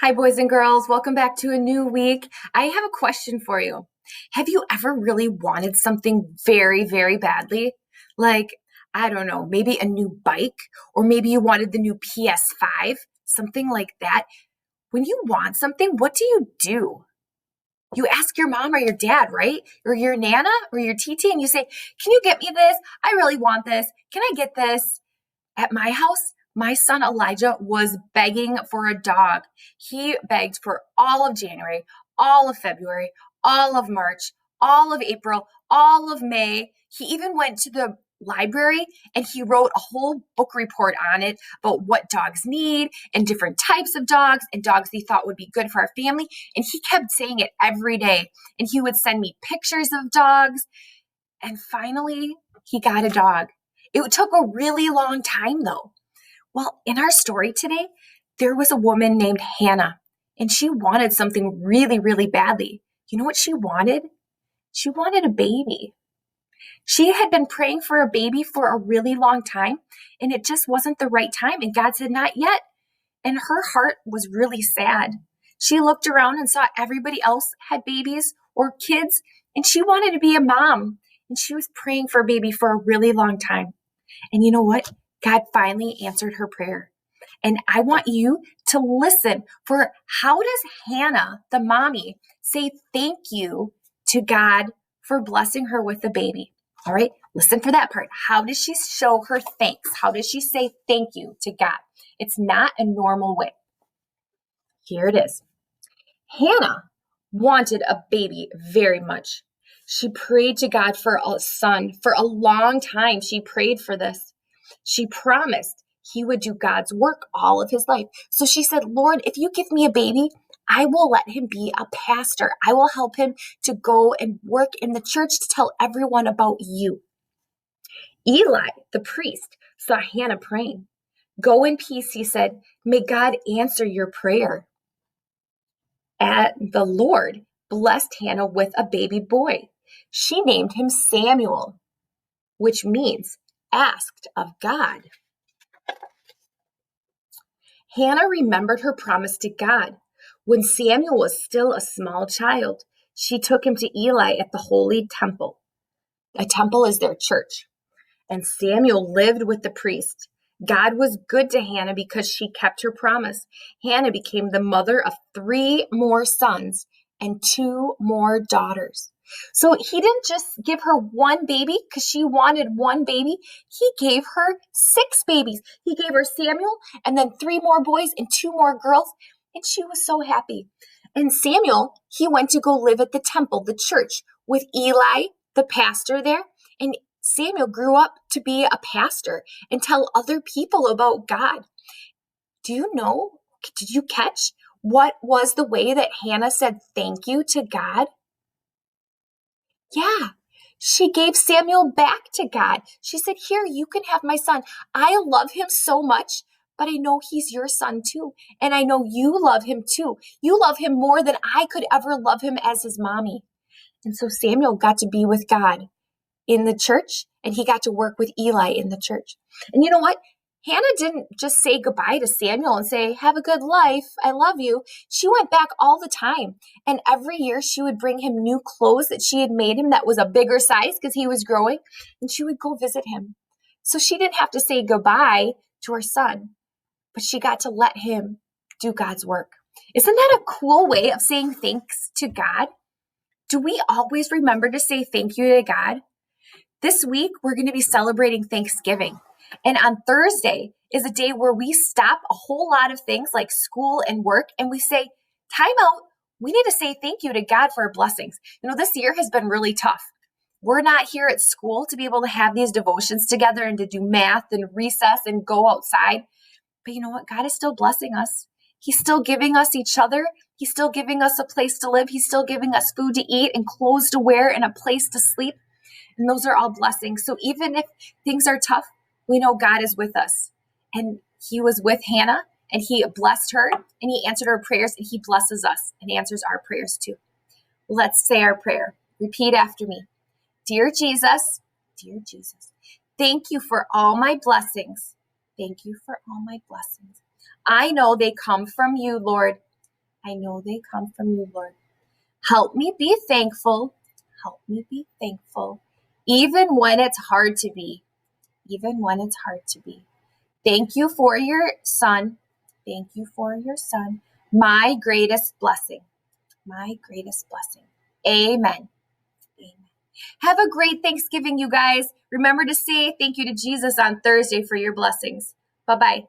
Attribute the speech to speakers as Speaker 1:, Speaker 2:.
Speaker 1: Hi, boys and girls. Welcome back to a new week. I have a question for you. Have you ever really wanted something very, very badly? Like, I don't know, maybe a new bike, or maybe you wanted the new PS5, something like that. When you want something, what do? You ask your mom or your dad, right? Or your nana or your TT, and you say, "Can you get me this? I really want this. Can I get this?" At my house, my son Elijah was begging for a dog. He begged for all of January, all of February, all of March, all of April, all of May. He even went to the library and he wrote a whole book report on it about what dogs need and different types of dogs and dogs he thought would be good for our family. And he kept saying it every day. And he would send me pictures of dogs. And finally, he got a dog. It took a really long time, though. Well, in our story today, there was a woman named Hannah, and she wanted something really, really badly. You know what she wanted? She wanted a baby. She had been praying for a baby for a really long time, and it just wasn't the right time. And God said, "Not yet." And her heart was really sad. She looked around and saw everybody else had babies or kids, and she wanted to be a mom. And she was praying for a baby for a really long time. And you know what? God finally answered her prayer. And I want you to listen for how does Hannah, the mommy, say thank you to God for blessing her with the baby? All right, listen for that part. How does she show her thanks? How does she say thank you to God? It's not a normal way. Here it is. Hannah wanted a baby very much. She prayed to God for a son. For a long time, she prayed for this. She promised he would do God's work all of his life. So she said, "Lord, if you give me a baby, I will let him be a pastor. I will help him to go and work in the church to tell everyone about you." Eli, the priest, saw Hannah praying. "Go in peace," he said. "May God answer your prayer." The Lord blessed Hannah with a baby boy. She named him Samuel, which means asked of God. Hannah remembered her promise to God. When Samuel was still a small child, she took him to Eli at the holy temple. A temple is their church. And Samuel lived with the priest. God was good to Hannah because she kept her promise. Hannah became the mother of 3 more sons and 2 more daughters. So he didn't just give her one baby because she wanted one baby. He gave her 6 babies. He gave her Samuel and then 3 more boys and 2 more girls. And she was so happy. And Samuel, he went to go live at the temple, the church, with Eli, the pastor there. And Samuel grew up to be a pastor and tell other people about God. Do you know? Did you catch what was the way that Hannah said thank you to God? Yeah, she gave Samuel back to God. She said, "Here, you can have my son. I love him so much, but I know he's your son too. And I know you love him too. You love him more than I could ever love him as his mommy." And so Samuel got to be with God in the church, and he got to work with Eli in the church. And you know what? Hannah didn't just say goodbye to Samuel and say, "Have a good life. I love you." She went back all the time. And every year she would bring him new clothes that she had made him that was a bigger size because he was growing. And she would go visit him. So she didn't have to say goodbye to her son, but she got to let him do God's work. Isn't that a cool way of saying thanks to God? Do we always remember to say thank you to God? This week, we're going to be celebrating Thanksgiving. And on Thursday is a day where we stop a whole lot of things like school and work and we say, "Time out. We need to say thank you to God for our blessings." You know, this year has been really tough. We're not here at school to be able to have these devotions together and to do math and recess and go outside. But you know what? God is still blessing us. He's still giving us each other. He's still giving us a place to live. He's still giving us food to eat and clothes to wear and a place to sleep. And those are all blessings. So even if things are tough, we know God is with us. And he was with Hannah and he blessed her and he answered her prayers and he blesses us and answers our prayers too. Let's say our prayer. Repeat after me. Dear Jesus, thank you for all my blessings. Thank you for all my blessings. I know they come from you, Lord. I know they come from you, Lord. Help me be thankful. Help me be thankful, even when it's hard to be. Even when it's hard to be. Thank you for your son. Thank you for your son. My greatest blessing. My greatest blessing. Amen. Amen. Have a great Thanksgiving, you guys. Remember to say thank you to Jesus on Thursday for your blessings. Bye-bye.